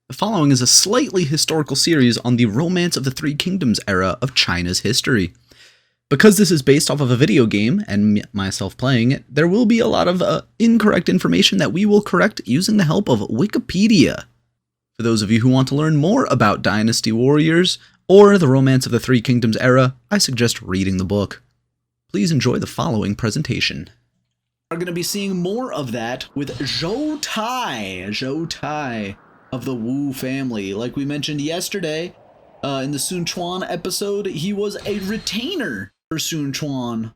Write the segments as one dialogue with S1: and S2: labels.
S1: The following is a slightly historical series on the Romance of the Three Kingdoms era of China's history. Because this is based off of a video game, and myself playing it, there will be a lot of incorrect information that we will correct using the help of Wikipedia. For those of you who want to learn more about Dynasty Warriors, or the Romance of the Three Kingdoms era, I suggest reading the book. Please enjoy the following presentation. We're going to be seeing more of that with Zhou Tai. Zhou Tai of the Wu family. Like we mentioned yesterday, in the Sun Quan episode, he was a retainer for Sun Quan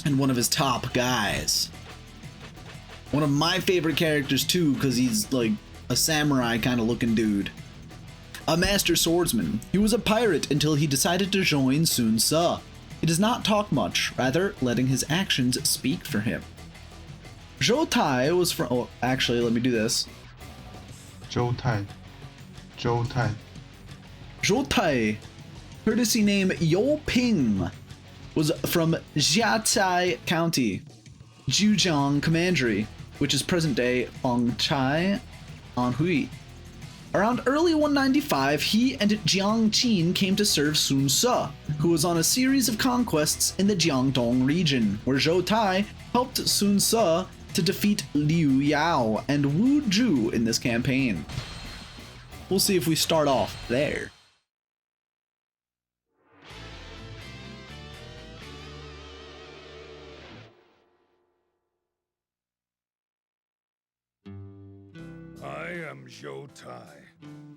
S1: and one of his top guys. One of my favorite characters too, because he's like a samurai kind of looking dude. A master swordsman. He was a pirate until he decided to join Sun Ce. He does not talk much, rather letting his actions speak for him. Zhou Tai was from... Oh, actually, let me do this.
S2: Zhou Tai. Zhou Tai.
S1: Zhou Tai, courtesy name Yo Ping, was from Jian County, Zhejiang Commandery, which is present-day Fengchai, Anhui. Around early 195, he and Jiang Qin came to serve Sun Ce, who was on a series of conquests in the Jiangdong region, where Zhou Tai helped Sun Ce to defeat Liu Yao and Wu Zhu in this campaign. We'll see if we start off there.
S3: I am Zhou Tai.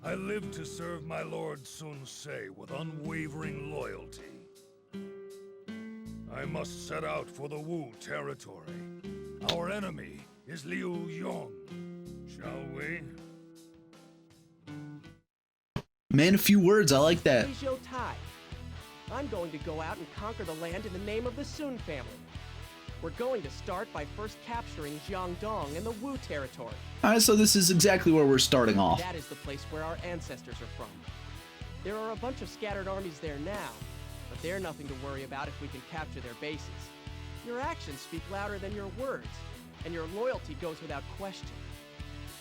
S3: I live to serve my lord Sun Ce with unwavering loyalty. I must set out for the Wu territory. Our enemy is Liu Yong. Shall we?
S1: Man, a few words, I like that.
S4: Hey, Zhou Tai. I'm going to go out and conquer the land in the name of the Sun family. We're going to start by first capturing Jiangdong and the Wu territory.
S1: Alright, so this is exactly where we're starting off.
S4: That is the place where our ancestors are from. There are a bunch of scattered armies there now, but they're nothing to worry about if we can capture their bases. Your actions speak louder than your words, and your loyalty goes without question.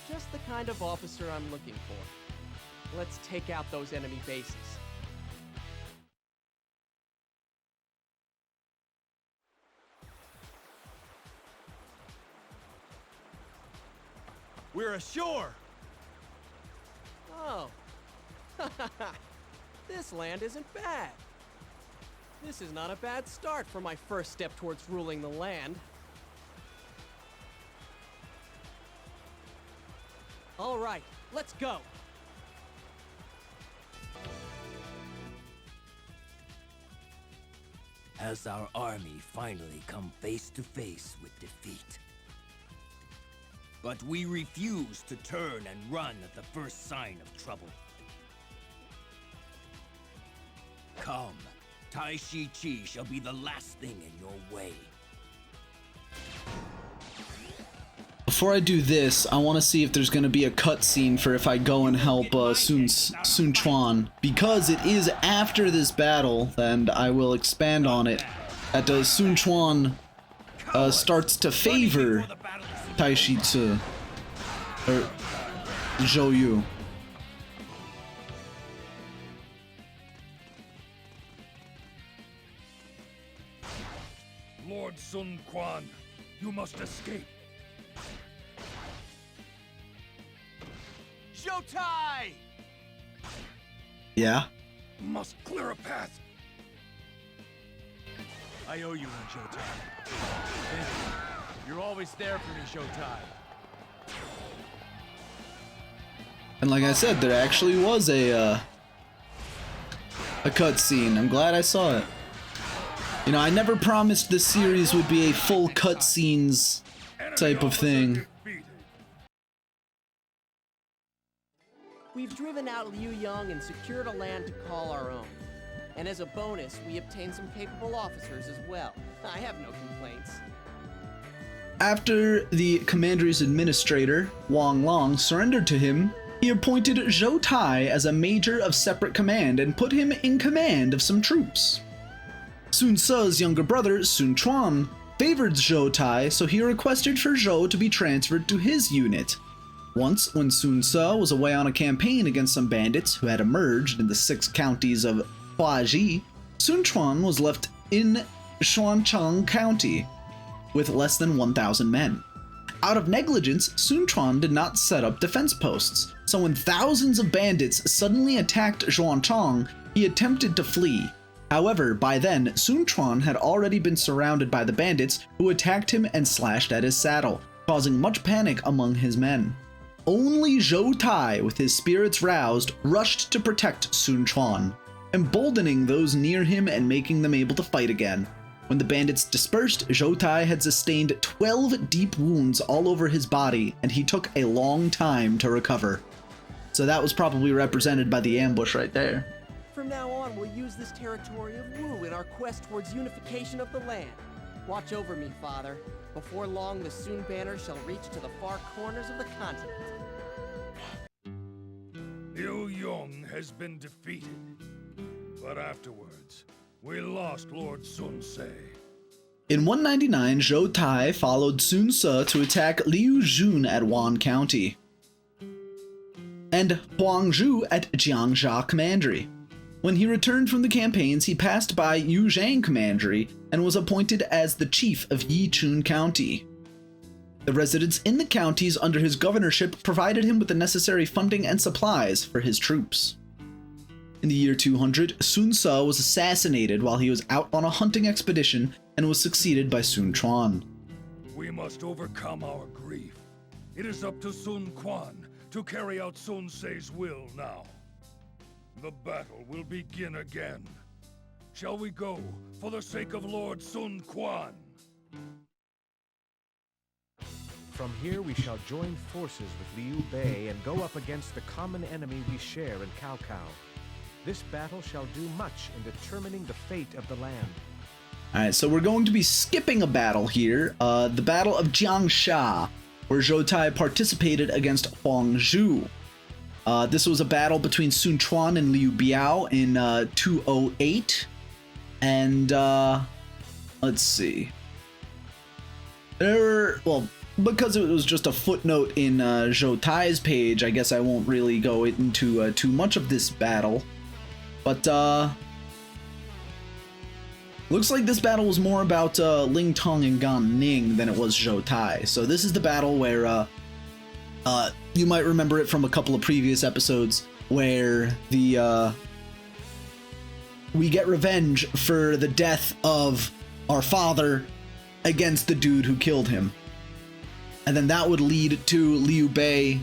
S4: Just the kind of officer I'm looking for. Let's take out those enemy bases.
S5: We're ashore!
S4: Oh. This land isn't bad. This is not a bad start for my first step towards ruling the land. All right, let's go.
S6: Has our army finally come face to face with defeat? But we refuse to turn and run at the first sign of trouble. Come, Tai Shi Chi shall be the last thing in your way.
S1: Before I do this, I want to see if there's going to be a cutscene for if I go and help Sun Quan, because it is after this battle, and I will expand on it, that Sun Quan starts to favor Tai Shi Ci, or Zhou Yu.
S3: Lord Sun Quan, you must escape.
S5: Zhou Tai!
S1: Yeah?
S3: Must clear a path.
S5: I owe you one, Zhou Tai. Thank you. You're always there for me, Zhou Tai.
S1: And like I said, there actually was a cutscene. I'm glad I saw it. You know, I never promised this series would be a full cutscenes type of thing.
S4: We've driven out Liu Yong and secured a land to call our own. And as a bonus, we obtained some capable officers as well. I have no complaints.
S1: After the commander's administrator, Wang Long, surrendered to him, he appointed Zhou Tai as a major of separate command and put him in command of some troops. Sun Ce's younger brother, Sun Quan, favored Zhou Tai, so he requested for Zhou to be transferred to his unit. Once, when Sun Ce was away on a campaign against some bandits who had emerged in the 6 counties of Huaji, Sun Quan was left in Xuancheng County with less than 1,000 men. Out of negligence, Sun Quan did not set up defense posts, so when thousands of bandits suddenly attacked Xuancheng, he attempted to flee. However, by then, Sun Quan had already been surrounded by the bandits who attacked him and slashed at his saddle, causing much panic among his men. Only Zhou Tai, with his spirits roused, rushed to protect Sun Quan, emboldening those near him and making them able to fight again. When the bandits dispersed, Zhou Tai had sustained 12 deep wounds all over his body, and he took a long time to recover. So that was probably represented by the ambush right there.
S4: From now on, we'll use this territory of Wu in our quest towards unification of the land. Watch over me, Father. Before long, the Sun banner shall reach to the far corners of the continent.
S3: Liu Yong has been defeated, but afterwards, we lost Lord Sun Ce.
S1: In 199, Zhou Tai followed Sun Ce to attack Liu Jun at Wan County, and Huang Zhu at Jiangxia Commandery. When he returned from the campaigns, he passed by Yuzhang Commandery and was appointed as the chief of Yichun County. The residents in the counties under his governorship provided him with the necessary funding and supplies for his troops. In the year 200, Sun Ce was assassinated while he was out on a hunting expedition and was succeeded by Sun Quan.
S3: We must overcome our grief. It is up to Sun Quan to carry out Sun Ce's will now. The battle will begin again. Shall we go for the sake of Lord Sun Quan?
S7: From here we shall join forces with Liu Bei and go up against the common enemy we share in Cao Cao. This battle shall do much in determining the fate of the land.
S1: Alright, so we're going to be skipping a battle here, the Battle of Jiangxia, where Zhou Tai participated against Huang Zhu. This was a battle between Sun Quan and Liu Biao in 208, and let's see. Because it was just a footnote in Zhou Tai's page, I guess I won't really go into too much of this battle. But looks like this battle was more about Ling Tong and Gan Ning than it was Zhou Tai. So this is the battle where you might remember it from a couple of previous episodes, where the we get revenge for the death of our father against the dude who killed him. And then that would lead to Liu Bei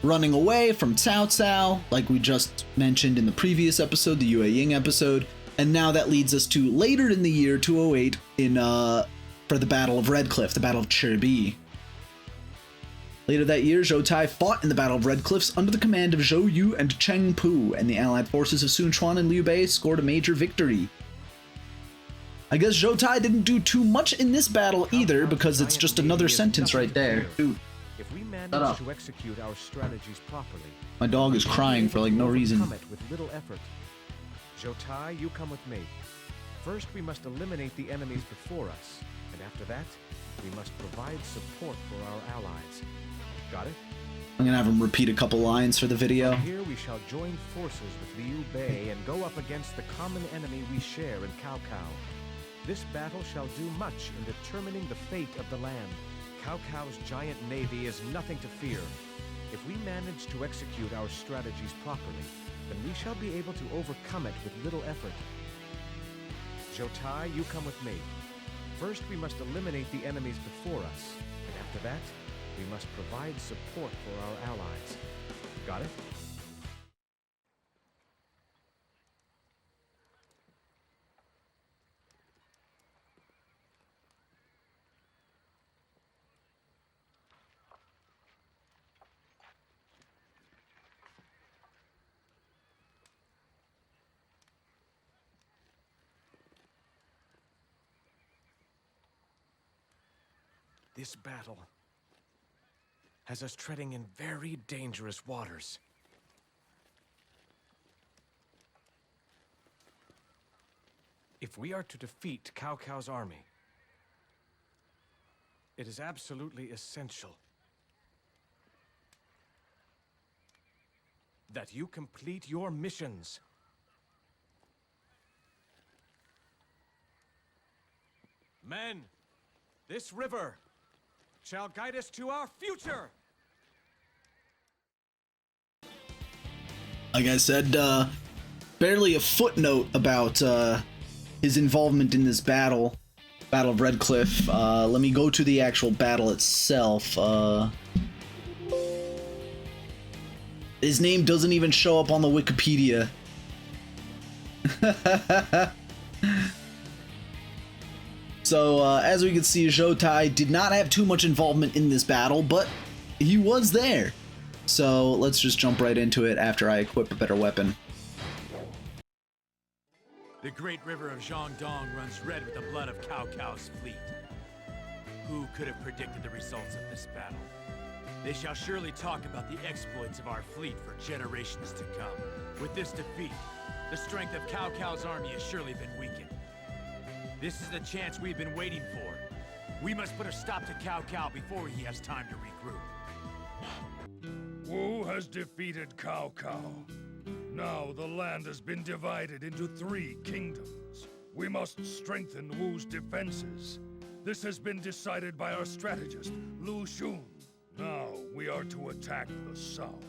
S1: running away from Cao Cao, like we just mentioned in the previous episode, the Yue Ying episode. And now that leads us to later in the year 208 for the Battle of Red Cliff, the Battle of Chebi. Later that year, Zhou Tai fought in the Battle of Red Cliffs under the command of Zhou Yu and Cheng Pu, and the allied forces of Sun Quan and Liu Bei scored a major victory. I guess Zhou Tai didn't do too much in this battle either, because it's just another sentence right there. Dude,
S7: if we manage to execute our strategies properly,
S1: my dog is crying for like no reason.
S7: With little effort. Zhou Tai, you come with me. First, we must eliminate the enemies before us, and after that, we must provide support for our allies. Got it?
S1: I'm gonna have him repeat a couple lines for the video.
S7: From here, we shall join forces with Liu Bei and go up against the common enemy we share in Cao Cao. This battle shall do much in determining the fate of the land. Cao Cao's giant navy is nothing to fear. If we manage to execute our strategies properly, then we shall be able to overcome it with little effort. Zhou Tai, you come with me. First, we must eliminate the enemies before us, and after that, we must provide support for our allies. Got it? This battle has us treading in very dangerous waters. If we are to defeat Cao Cao's army, it is absolutely essential that you complete your missions. Men, this river shall guide us to our future!
S1: Like I said, barely a footnote about his involvement in this battle. Battle of Red Cliff. Let me go to the actual battle itself. His name doesn't even show up on the Wikipedia. So, as we can see, Zhou Tai did not have too much involvement in this battle, but he was there. So, let's just jump right into it after I equip a better weapon.
S5: The great river of Jiangdong runs red with the blood of Cao Cao's fleet. Who could have predicted the results of this battle? They shall surely talk about the exploits of our fleet for generations to come. With this defeat, the strength of Cao Cao's army has surely been weakened. This is the chance we've been waiting for. We must put a stop to Cao Cao before he has time to regroup.
S3: Wu has defeated Cao Cao. Now the land has been divided into 3 kingdoms. We must strengthen Wu's defenses. This has been decided by our strategist, Lu Xun. Now we are to attack the south.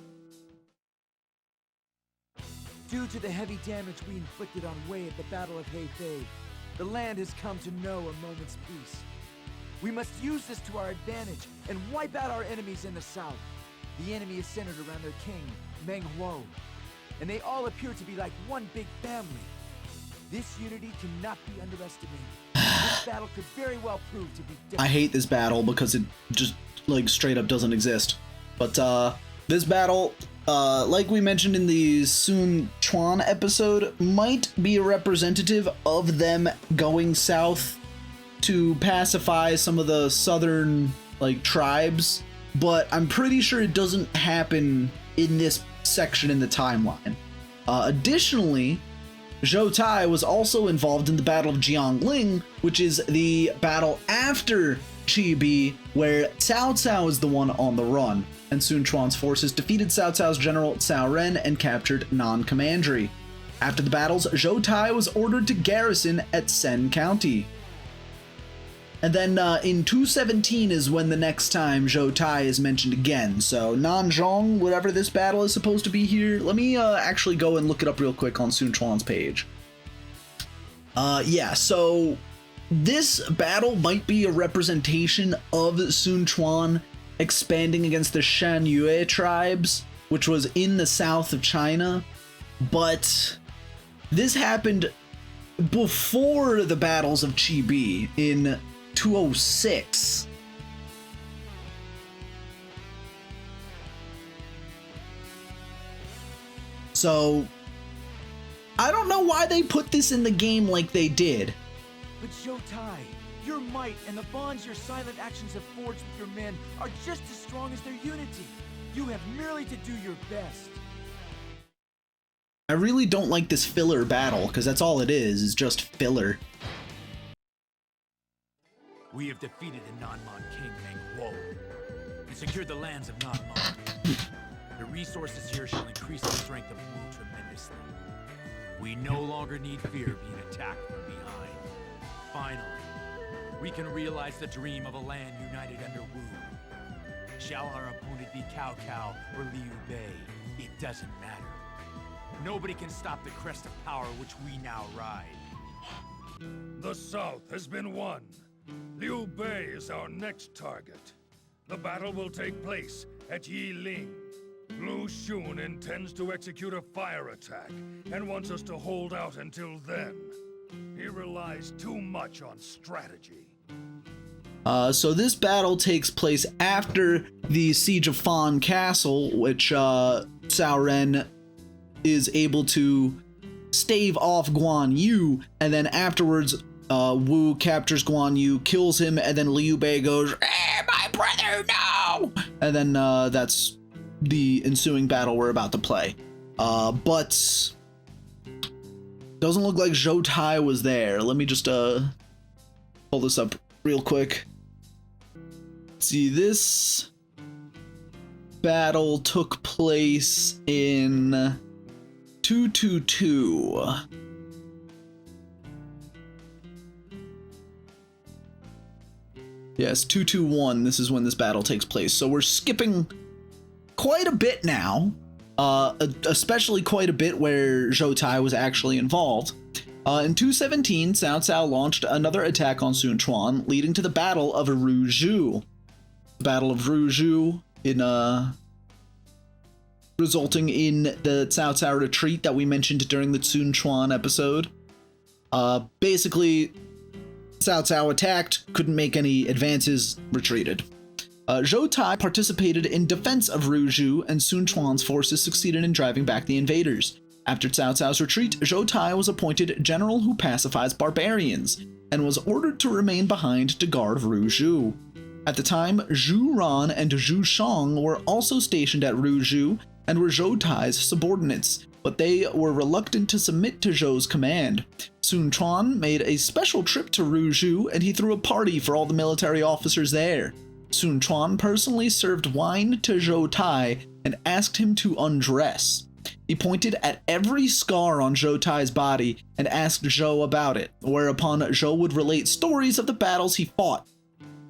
S8: Due to the heavy damage we inflicted on Wei at the Battle of Hefei, the land has come to know a moment's peace. We must use this to our advantage and wipe out our enemies in the south. The enemy is centered around their king, Meng Huo, and they all appear to be like one big family. This unity cannot be underestimated. This battle could very well prove to be difficult.
S1: I hate this battle because it just, like, straight up doesn't exist. But, this battle, like we mentioned in the Sun Quan episode, might be a representative of them going south to pacify some of the southern, like, tribes. But I'm pretty sure it doesn't happen in this section in the timeline. Additionally, Zhou Tai was also involved in the Battle of Jiangling, which is the battle after Chibi, where Cao Cao is the one on the run, and Sun Quan's forces defeated Cao Cao's general Cao Ren and captured Nan-Commandery. After the battles, Zhou Tai was ordered to garrison at Sen County. And then in 217 is when the next time Zhou Tai is mentioned again. So Nanzhong, whatever this battle is supposed to be here, let me actually go and look it up real quick on Sun Quan's page. Yeah, so this battle might be a representation of Sun Quan expanding against the Shan Yue tribes, which was in the south of China. But this happened before the battles of Chibi in 206. So I don't know why they put this in the game like they did.
S8: But Zhou Tai, your might and the bonds your silent actions have forged with your men are just as strong as their unity. You have merely to do your best.
S1: I really don't like this filler battle, because that's all it is just filler.
S5: We have defeated the Nanman King Meng Huo and secured the lands of Nanman. The resources here shall increase the strength of Wu tremendously. We no longer need fear being attacked from behind. Finally, we can realize the dream of a land united under Wu. Shall our opponent be Cao Cao or Liu Bei? It doesn't matter. Nobody can stop the crest of power which we now ride.
S3: The south has been won. Liu Bei is our next target. The battle will take place at Yiling. Lu Xun intends to execute a fire attack and wants us to hold out until then. He relies too much on strategy.
S1: So this battle takes place after the Siege of Fan Castle, which Cao Ren is able to stave off Guan Yu, and then afterwards Wu captures Guan Yu, kills him, and then Liu Bei goes, my brother, no! And then that's the ensuing battle we're about to play. But doesn't look like Zhou Tai was there. Let me just pull this up real quick. See, this battle took place in 222. Yes, 221, this is when this battle takes place. So we're skipping quite a bit now, especially quite a bit where Zhou Tai was actually involved. In 217, Cao Cao launched another attack on Sun Quan, leading to the Battle of Ruzhu. The Battle of Ruzhu resulting in the Cao Cao retreat that we mentioned during the Sun Quan episode. Basically, Cao Cao attacked, couldn't make any advances, retreated. Zhou Tai participated in defense of Ruzhu, and Sun Quan's forces succeeded in driving back the invaders. After Cao Cao's retreat, Zhou Tai was appointed general who pacifies barbarians, and was ordered to remain behind to guard Ruzhu. At the time, Zhu Ran and Zhu Shang were also stationed at Ruzhu and were Zhou Tai's subordinates, but they were reluctant to submit to Zhou's command. Sun Quan made a special trip to Ruzhu, and he threw a party for all the military officers there. Sun Quan personally served wine to Zhou Tai and asked him to undress. He pointed at every scar on Zhou Tai's body and asked Zhou about it, whereupon Zhou would relate stories of the battles he fought.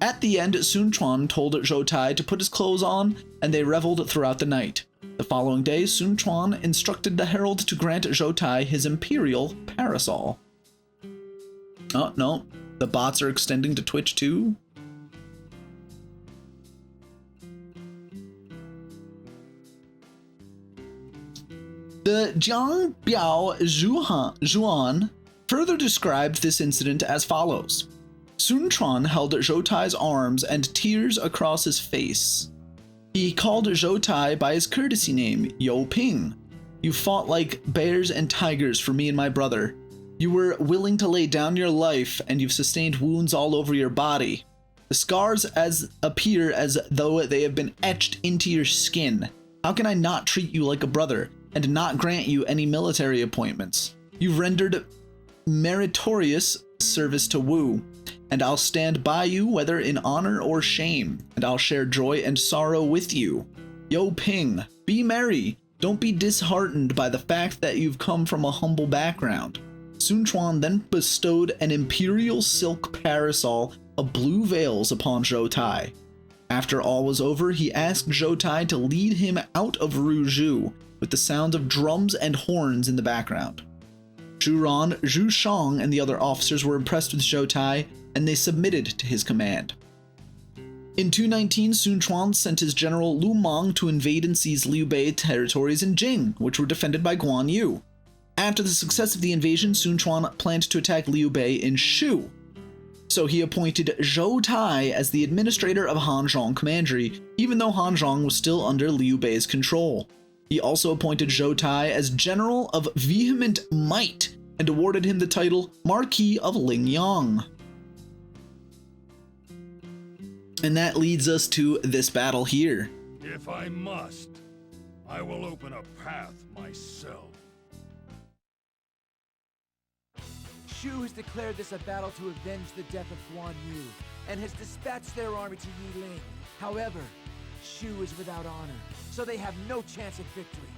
S1: At the end, Sun Quan told Zhou Tai to put his clothes on, and they reveled throughout the night. The following day, Sun Quan instructed the herald to grant Zhou Tai his imperial parasol. Oh, no. The bots are extending to Twitch too? The Jiang Biao Zhuan further described this incident as follows. Sun Quan held Zhou Tai's arms and tears across his face. He called Zhou Tai by his courtesy name, Yo Ping. You fought like bears and tigers for me and my brother. You were willing to lay down your life, and you've sustained wounds all over your body. The scars appear as though they have been etched into your skin. How can I not treat you like a brother, and not grant you any military appointments? You've rendered meritorious service to Wu, and I'll stand by you whether in honor or shame, and I'll share joy and sorrow with you. Yo Ping, be merry. Don't be disheartened by the fact that you've come from a humble background. Sun Quan then bestowed an imperial silk parasol of blue veils upon Zhou Tai. After all was over, he asked Zhou Tai to lead him out of Ruzhu, with the sound of drums and horns in the background. Zhu Ran, Zhu Shang, and the other officers were impressed with Zhou Tai, and they submitted to his command. In 219, Sun Quan sent his general Lu Meng to invade and seize Liu Bei territories in Jing, which were defended by Guan Yu. After the success of the invasion, Sun Quan planned to attack Liu Bei in Shu. So he appointed Zhou Tai as the administrator of Hanzhong Commandery, even though Hanzhong was still under Liu Bei's control. He also appointed Zhou Tai as General of Vehement Might and awarded him the title Marquis of Lingyang. And that leads us to this battle here.
S3: If I must, I will open a path myself.
S8: Shu has declared this a battle to avenge the death of Guan Yu, and has dispatched their army to Yiling. However, Shu is without honor, so they have no chance of victory.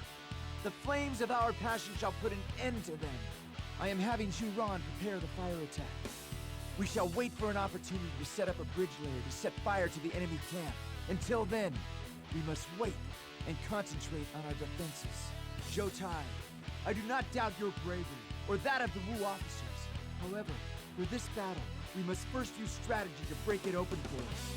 S8: The flames of our passion shall put an end to them. I am having Zhu Ran prepare the fire attack. We shall wait for an opportunity to set up a bridge layer to set fire to the enemy camp. Until then, we must wait and concentrate on our defenses. Zhou Tai, I do not doubt your bravery, or that of the Wu officers. However, for this battle, we must first use strategy to break it open for us.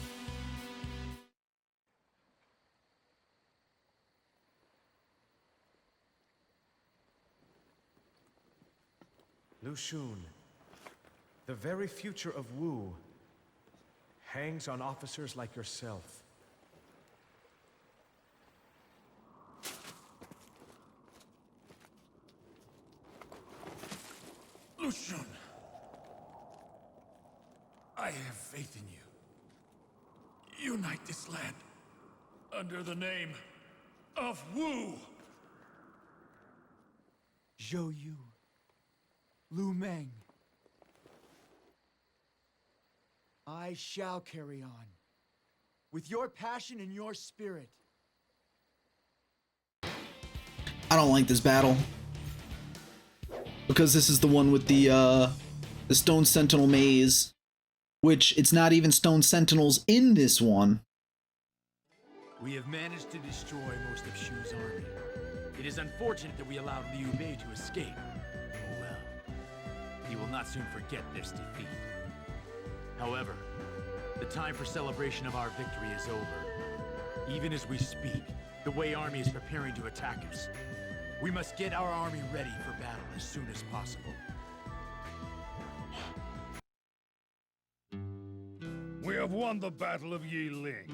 S7: Lu Xun, the very future of Wu hangs on officers like yourself.
S3: Lu Xun, I have faith in you. Unite this land under the name of Wu.
S8: Zhou Yu, Lu Meng, I shall carry on. With your passion and your spirit,
S1: I don't like this battle. Because this is the one with the Stone Sentinel maze. Which, it's not even Stone Sentinels in this one.
S5: We have managed to destroy most of Shu's army. It is unfortunate that we allowed Liu Bei to escape. Oh well. He will not soon forget this defeat. However, the time for celebration of our victory is over. Even as we speak, the Wei army is preparing to attack us. We must get our army ready for battle as soon as possible.
S3: We have won the Battle of Yiling,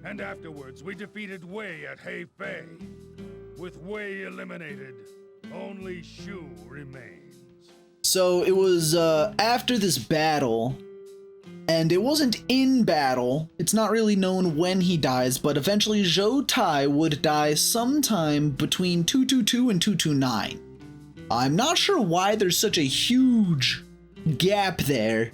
S3: and afterwards we defeated Wei at Hefei. With Wei eliminated, only Shu remains.
S1: So it was after this battle, and it wasn't in battle. It's not really known when he dies, but eventually Zhou Tai would die sometime between 222 and 229. I'm not sure why there's such a huge gap there.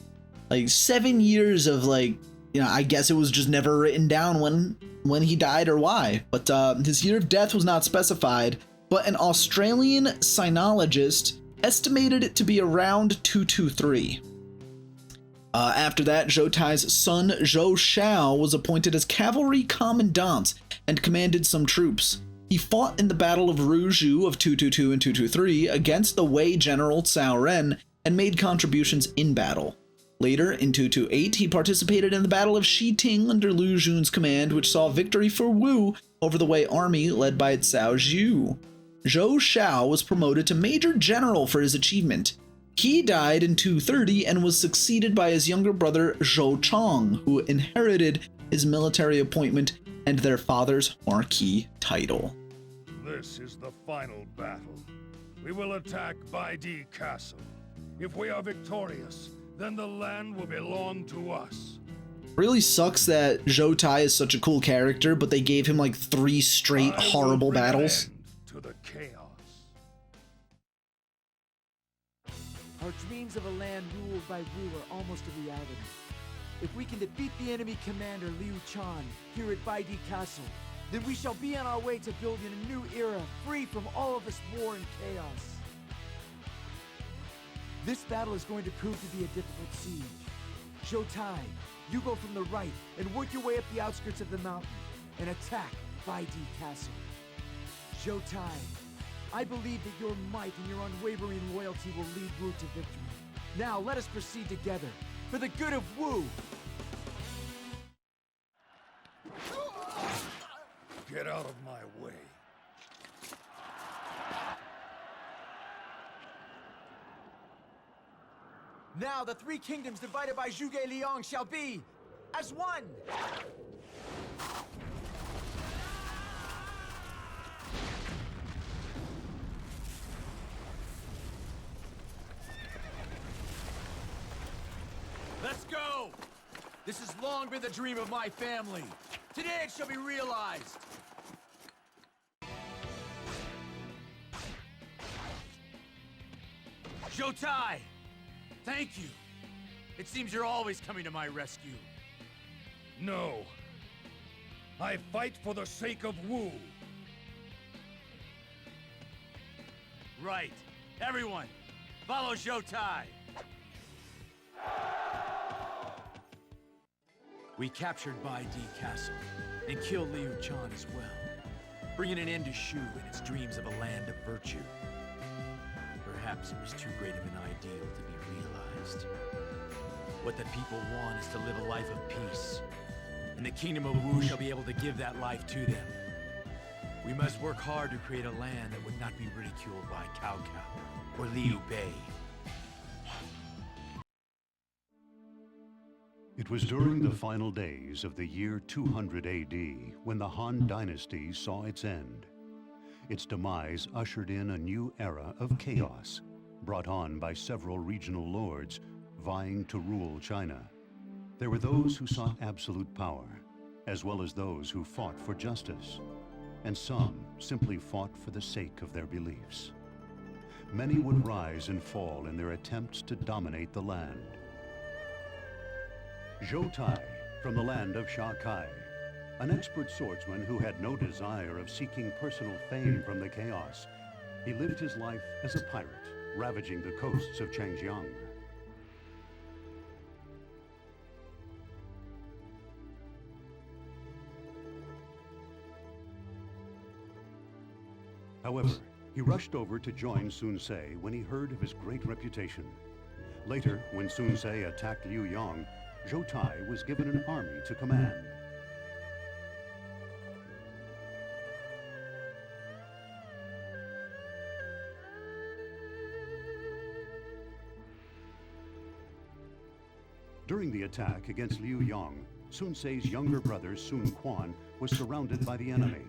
S1: Like 7 years of like, you know, I guess it was just never written down when he died or why. But his year of death was not specified, but an Australian sinologist estimated it to be around 223. After that, Zhou Tai's son Zhou Shao was appointed as cavalry commandant and commanded some troops. He fought in the Battle of Ruzhu of 222 and 223 against the Wei general Cao Ren and made contributions in battle. Later, in 228, he participated in the Battle of Shiting under Lu Xun's command, which saw victory for Wu over the Wei army led by Cao Zhu. Zhou Shao was promoted to Major General for his achievement. He died in 230 and was succeeded by his younger brother Zhou Chong, who inherited his military appointment and their father's marquis title.
S3: This is the final battle. We will attack Baidi Castle. If we are victorious, then the land will belong to us.
S1: Really sucks that Zhou Tai is such a cool character, but they gave him like 3 straight horrible battles.
S3: To the chaos.
S8: Our dreams of a land ruled by Wu are almost a reality. If we can defeat the enemy commander Liu Chan here at Baidi Castle, then we shall be on our way to building a new era free from all of this war and chaos. This battle is going to prove to be a difficult siege. Zhou Tai, you go from the right and work your way up the outskirts of the mountain and attack Baidi Castle. Zhou Tai, I believe that your might and your unwavering loyalty will lead Wu to victory. Now let us proceed together for the good of Wu.
S3: Get out of my way.
S8: Now the 3 kingdoms divided by Zhuge Liang shall be as one!
S5: Let's go! This has long been the dream of my family. Today it shall be realized. Zhou Tai! Thank you. It seems you're always coming to my rescue.
S3: No. I fight for the sake of Wu.
S5: Right. Everyone, follow Zhou Tai. We captured Baidi Castle and killed Liu Chan as well, bringing an end to Shu and its dreams of a land of virtue. Perhaps it was too great of an ideal to be realized. What the people want is to live a life of peace, and the Kingdom of Wu shall be able to give that life to them. We must work hard to create a land that would not be ridiculed by Cao Cao or Liu Bei.
S9: It was during the final days of the year 200 AD when the Han Dynasty saw its end. Its demise ushered in a new era of chaos, brought on by several regional lords vying to rule China. There were those who sought absolute power, as well as those who fought for justice, and some simply fought for the sake of their beliefs. Many would rise and fall in their attempts to dominate the land. Zhou Tai, from the land of Shakai, an expert swordsman who had no desire of seeking personal fame from the chaos, He lived his life as a pirate, ravaging the coasts of Changjiang. However, he rushed over to join Sun Ce when he heard of his great reputation. Later, when Sun Ce attacked Liu Yong, Zhou Tai was given an army to command. During the attack against Liu Yong, Sun Ce's younger brother Sun Quan was surrounded by the enemy.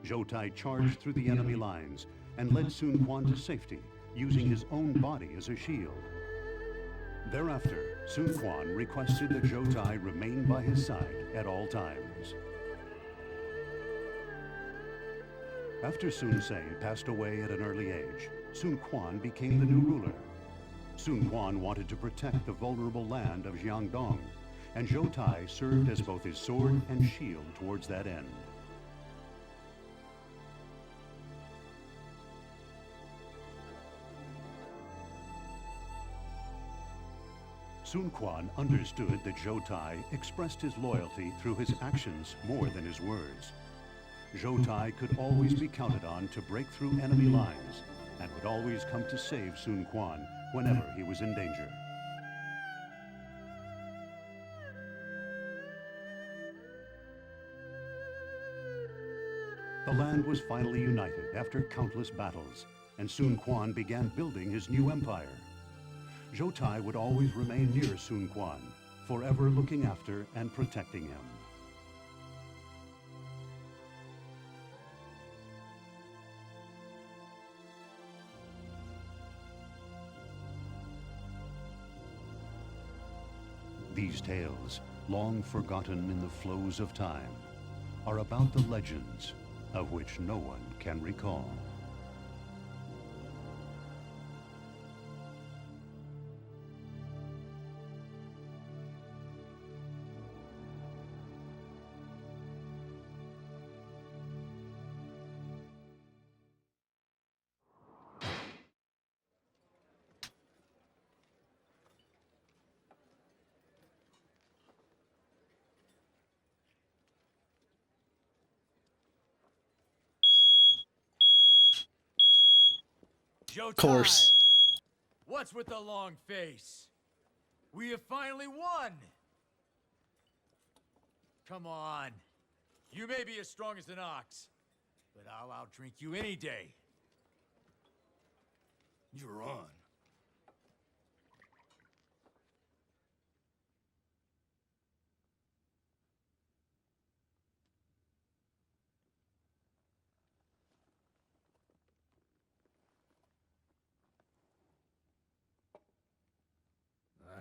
S9: Zhou Tai charged through the enemy lines and led Sun Quan to safety, using his own body as a shield. Thereafter, Sun Quan requested that Zhou Tai remain by his side at all times. After Sun Ce passed away at an early age, Sun Quan became the new ruler. Sun Quan wanted to protect the vulnerable land of Jiangdong, and Zhou Tai served as both his sword and shield towards that end. Sun Quan understood that Zhou Tai expressed his loyalty through his actions more than his words. Zhou Tai could always be counted on to break through enemy lines, and would always come to save Sun Quan whenever he was in danger. The land was finally united after countless battles, and Sun Quan began building his new empire. Zhou Tai would always remain near Sun Quan, forever looking after and protecting him. These tales, long forgotten in the flows of time, are about the legends of which no one can recall.
S5: Zhou
S1: Of course.
S5: Tai, what's with the long face? We have finally won! Come on. You may be as strong as an ox, but I'll outdrink you any day.
S3: You're on.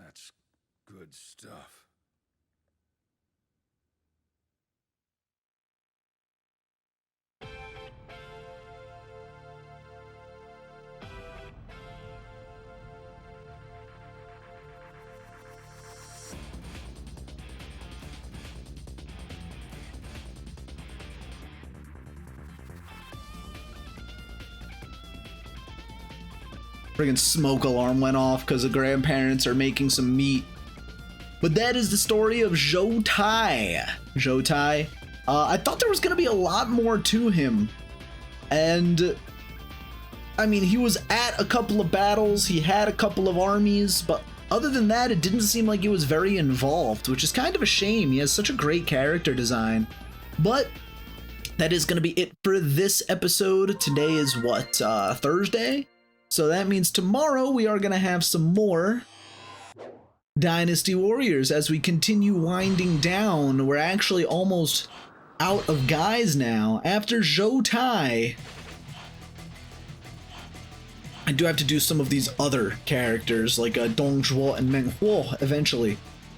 S3: That's good stuff.
S1: Friggin' smoke alarm went off because the grandparents are making some meat. But that is the story of Zhou Tai. Zhou Tai. I thought there was going to be a lot more to him. And, I mean, he was at a couple of battles, he had a couple of armies, but other than that, it didn't seem like he was very involved, which is kind of a shame. He has such a great character design. But that is going to be it for this episode. Today is what, Thursday? So that means tomorrow we are going to have some more Dynasty Warriors as we continue winding down. We're actually almost out of guys now. After Zhou Tai, I do have to do some of these other characters like Dong Zhuo and Meng Huo eventually.